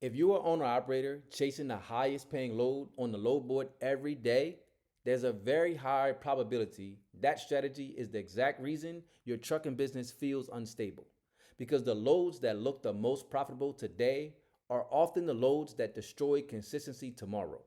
If you are owner operator chasing the highest paying load on the load board every day, there's a very high probability that strategy is the exact reason your trucking business feels unstable. Because the loads that look the most profitable today are often the loads that destroy consistency tomorrow.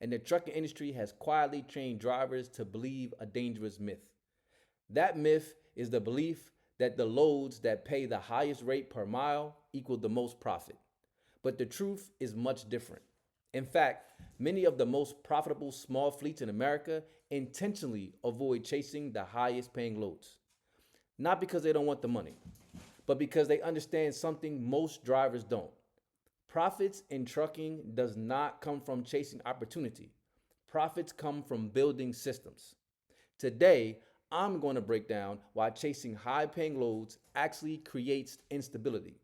And the trucking industry has quietly trained drivers to believe a dangerous myth. That myth is the belief that the loads that pay the highest rate per mile equal the most profit. But the truth is much different. In fact, many of the most profitable small fleets in America intentionally avoid chasing the highest paying loads. Not because they don't want the money, but because they understand something most drivers don't. Profits in trucking does not come from chasing opportunity. Profits come from building systems. Today, I'm going to break down why chasing high paying loads actually creates instability,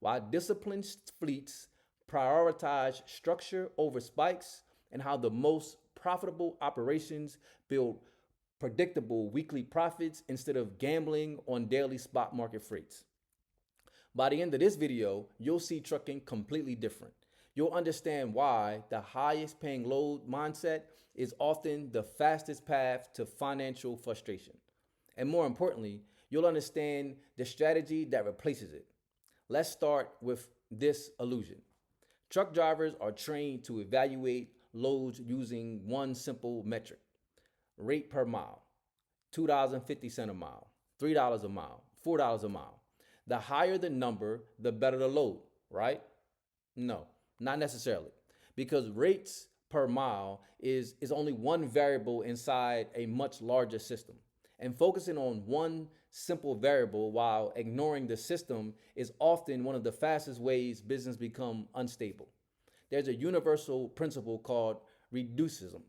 why disciplined fleets prioritize structure over spikes, and how the most profitable operations build predictable weekly profits instead of gambling on daily spot market freights. By the end of this video, you'll see trucking completely different. You'll understand why the highest paying load mindset is often the fastest path to financial frustration. And more importantly, you'll understand the strategy that replaces it. Let's start with this illusion. Truck drivers are trained to evaluate loads using one simple metric: rate per mile, $2.50 a mile, $3 a mile, $4 a mile. The higher the number, the better the load, right? No, not necessarily. Because rates per mile is only one variable inside a much larger system. And focusing on one simple variable while ignoring the system is often one of the fastest ways business become unstable. There's a universal principle called reducism.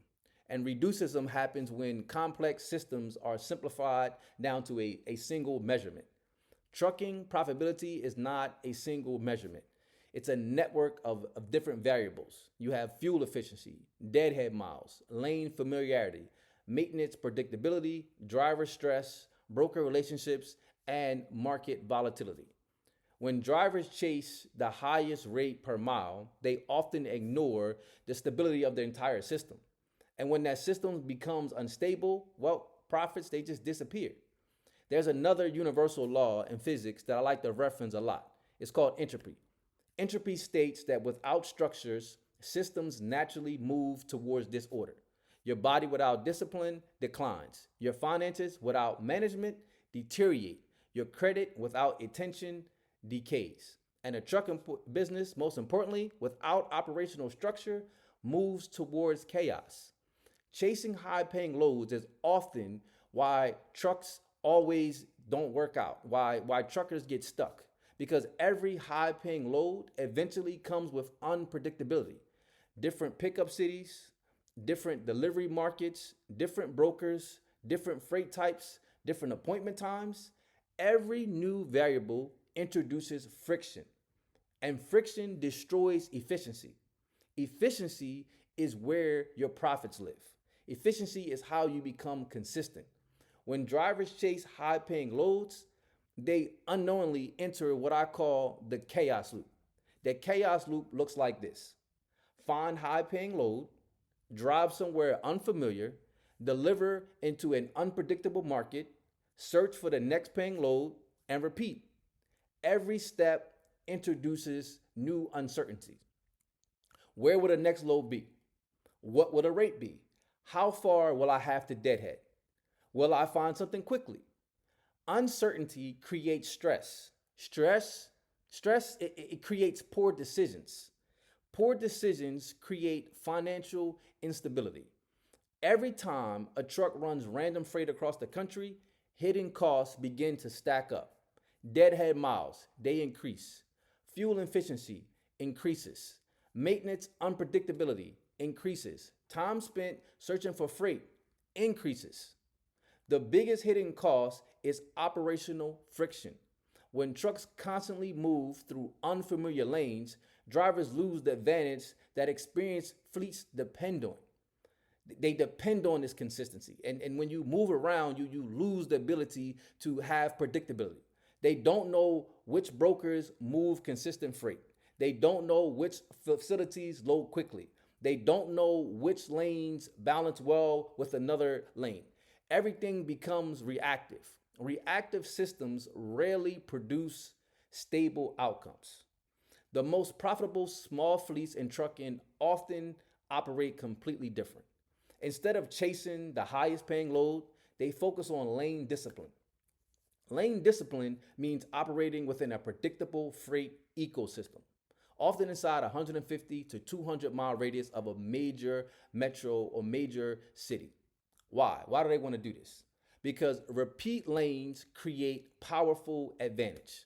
And reducism happens when complex systems are simplified down to a single measurement. Trucking profitability is not a single measurement. It's a network of different variables. You have fuel efficiency, deadhead miles, lane familiarity, maintenance predictability, driver stress, broker relationships, and market volatility. When drivers chase the highest rate per mile, they often ignore the stability of the entire system. And when that system becomes unstable, well, profits they just disappear. There's another universal law in physics that I like to reference a lot. It's called entropy. Entropy states that without structures, systems naturally move towards disorder. Your body without discipline declines. Your finances without management deteriorate. Your credit without attention decays. And a trucking business, most importantly, without operational structure, moves towards chaos. Chasing high paying loads is often why trucks always don't work out, why truckers get stuck. Because every high paying load eventually comes with unpredictability. Different pickup cities, different delivery markets, different brokers, different freight types, different appointment times. Every new variable introduces friction, and friction destroys efficiency. Efficiency is where your profits live. Efficiency is how you become consistent. When drivers chase high paying loads, they unknowingly enter what I call the chaos loop. The chaos loop looks like this: find high paying load, drive somewhere unfamiliar, deliver into an unpredictable market, search for the next paying load, and repeat. Every step introduces new uncertainty. Where will the next load be? What will the rate be? How far will I have to deadhead? Will I find something quickly? Uncertainty creates stress. Stress, it creates poor decisions. Poor decisions create financial instability. Every time a truck runs random freight across the country, hidden costs begin to stack up. Deadhead miles, they increase. Fuel efficiency increases. Maintenance unpredictability increases. Time spent searching for freight increases. The biggest hidden cost is operational friction. When trucks constantly move through unfamiliar lanes, drivers lose the advantage that experienced fleets depend on. They depend on this consistency. And when you move around, you lose the ability to have predictability. They don't know which brokers move consistent freight. They don't know which facilities load quickly. They don't know which lanes balance well with another lane. Everything becomes reactive. Reactive systems rarely produce stable outcomes. The most profitable small fleets in trucking often operate completely different. Instead of chasing the highest paying load, they focus on lane discipline. Lane discipline means operating within a predictable freight ecosystem, often inside a 150 to 200-mile radius of a major metro or major city. Why? Why do they want to do this? Because repeat lanes create powerful advantage.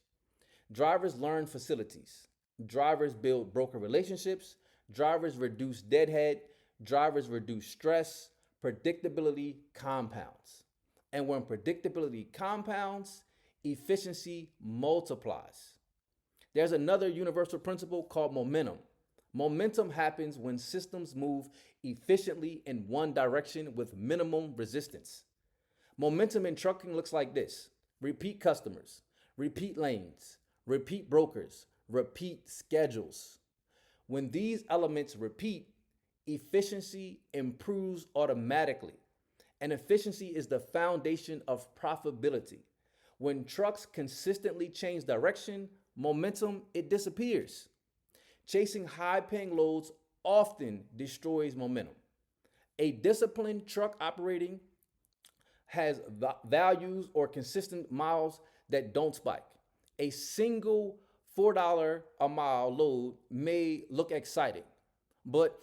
Drivers learn facilities. Drivers build broker relationships. Drivers reduce deadhead. Drivers reduce stress. Predictability compounds. And when predictability compounds, efficiency multiplies. There's another universal principle called momentum. Momentum happens when systems move efficiently in one direction with minimum resistance. Momentum in trucking looks like this: repeat customers, repeat lanes, repeat brokers, repeat schedules. When these elements repeat, efficiency improves automatically. And efficiency is the foundation of profitability. When trucks consistently change direction, momentum, it disappears. Chasing high-paying loads often destroys momentum. A disciplined truck operating has values or consistent miles that don't spike. A single $4 a mile load may look exciting, but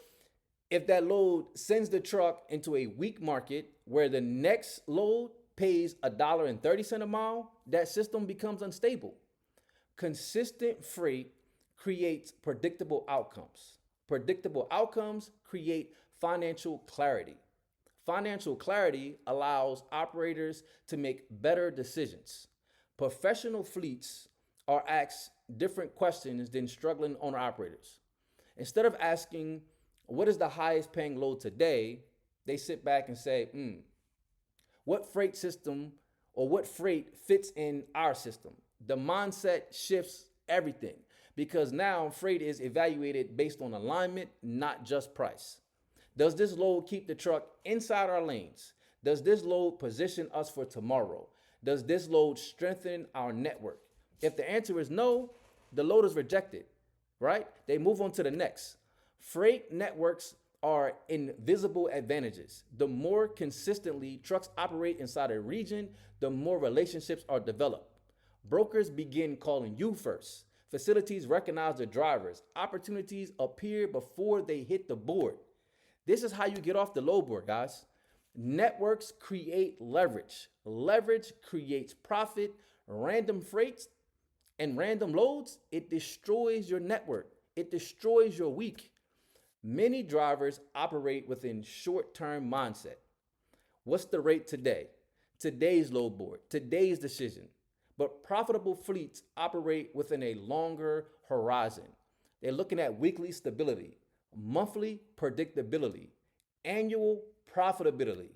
if that load sends the truck into a weak market where the next load pays $1.30 a mile, that system becomes unstable. Consistent freight creates predictable outcomes. Predictable outcomes create financial clarity. Financial clarity allows operators to make better decisions. Professional fleets are asked different questions than struggling owner operators. Instead of asking, what is the highest paying load today? They sit back and say, what freight system or what freight fits in our system? The mindset shifts everything because now freight is evaluated based on alignment, not just price. Does this load keep the truck inside our lanes? Does this load position us for tomorrow? Does this load strengthen our network? If the answer is no, the load is rejected, right? They move on to the next. Freight networks are invisible advantages. The more consistently trucks operate inside a region, the more relationships are developed. Brokers begin calling you first. Facilities recognize the drivers. Opportunities appear before they hit the board. This is how you get off the load board, guys. Networks create leverage. Leverage creates profit. Random freights and random loads, it destroys your network. It destroys your week. Many drivers operate within short-term mindset. What's the rate today? Today's load board, today's decision. But profitable fleets operate within a longer horizon. They're looking at weekly stability, monthly predictability, annual profitability.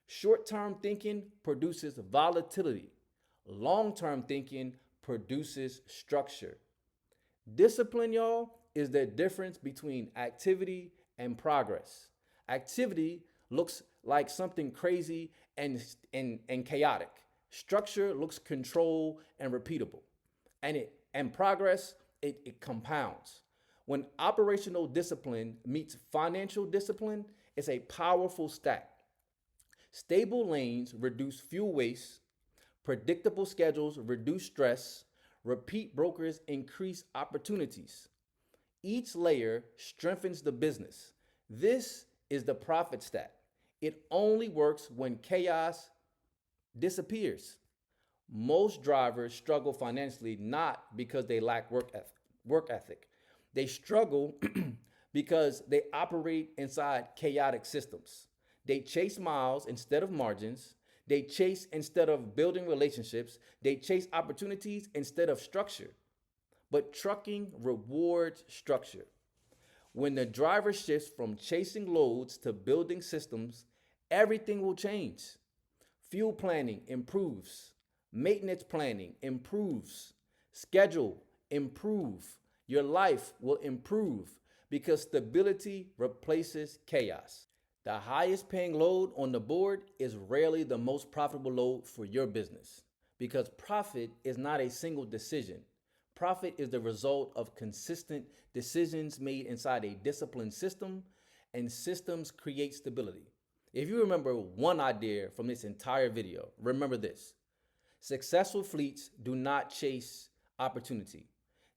Short-term thinking produces volatility. Long-term thinking produces structure. Discipline, y'all, is the difference between activity and progress. Activity looks like something crazy and chaotic. Structure looks controlled and repeatable. And progress, it compounds. When operational discipline meets financial discipline, it's a powerful stack. Stable lanes reduce fuel waste. Predictable schedules reduce stress. Repeat brokers increase opportunities. Each layer strengthens the business. This is the profit stack. It only works when chaos disappears. Most drivers struggle financially not because they lack work ethic. They struggle because they operate inside chaotic systems. They chase miles instead of margins. They chase instead of building relationships. They chase opportunities instead of structure. But trucking rewards structure. When the driver shifts from chasing loads to building systems, everything will change. Fuel planning improves. Maintenance planning improves. Schedule improve. Your life will improve because stability replaces chaos. The highest paying load on the board is rarely the most profitable load for your business because profit is not a single decision. Profit is the result of consistent decisions made inside a disciplined system, and systems create stability. If you remember one idea from this entire video, remember this. Successful fleets do not chase opportunity.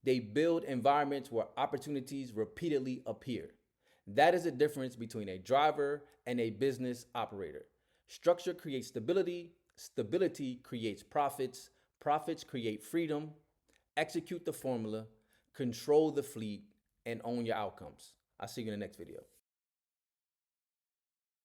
They build environments where opportunities repeatedly appear. That is the difference between a driver and a business operator. Structure creates stability, stability creates profits, profits create freedom. Execute the formula, control the fleet, and own your outcomes. I'll see you in the next video.